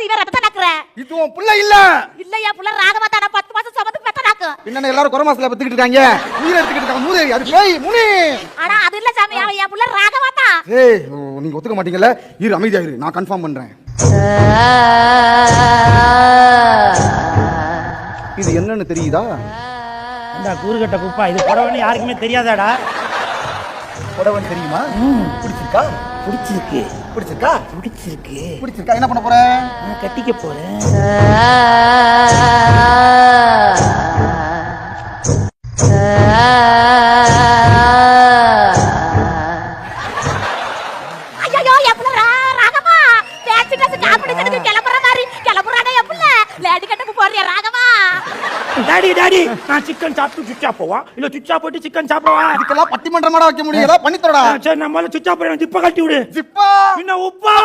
இருக்கும்போது இவன் ரத்த நாக்குற. இது உன் புள்ள இல்ல. இல்லையா புள்ள ராகவா தான 10 மாசம் சுமந்து பெத்த நாக்கு. என்னன்னா எல்லாரும் கொரமாஸ்ல பத்திக்கிட்டு இருக்காங்க. உயிரை எடுத்துக்கிட்டு இருக்காங்க. மூதேவி அது பேய் முனி. ஆனா அது இல்ல சாமி அவன் என் புள்ள ராகவா தான். ஏய் நீங்க ஒத்துக்க மாட்டீங்கல்ல? இரு அமைதியா இரு. நான் கன்ஃபார்ம் பண்றேன். இது என்னன்னு தெரியுதா? இந்த கூறுகட்ட குப்பா இது புடவைன்னு யாருக்குமே தெரியாதாடா? புடவன் தெரியுமா? பிடிச்சிருக்கா? பிடிச்சிருக்கு. பிடிச்சிருக்கா? பிடிச்சிருக்கு. பிடிச்சிருக்கா? என்ன பண்ண போற? நான் கட்டிக்க போறேன். ஐயோ என் புள்ள ராகவா பேசிட்டு காப்பிடுறதுக்கு கிளம்புற மாதிரி கிளம்புறானே என் புள்ள. லேடி கட்டக்கு போறியா ராகவா? டாடி நான் சிக்கன் சாப்பிட்டு சுச்சா போவா இல்ல சுச்சா போயிட்டு சிக்கன் சாப்பிடுவா? இதுக்கெல்லாம் பட்டிமன்றமாடா வைக்க முடியாதா? பண்ணி தரடா. சரி நம்ம சுச்சா போய் ஜிப்பா கட்டி விடு. ஜிப்பா என்ன உப்பா?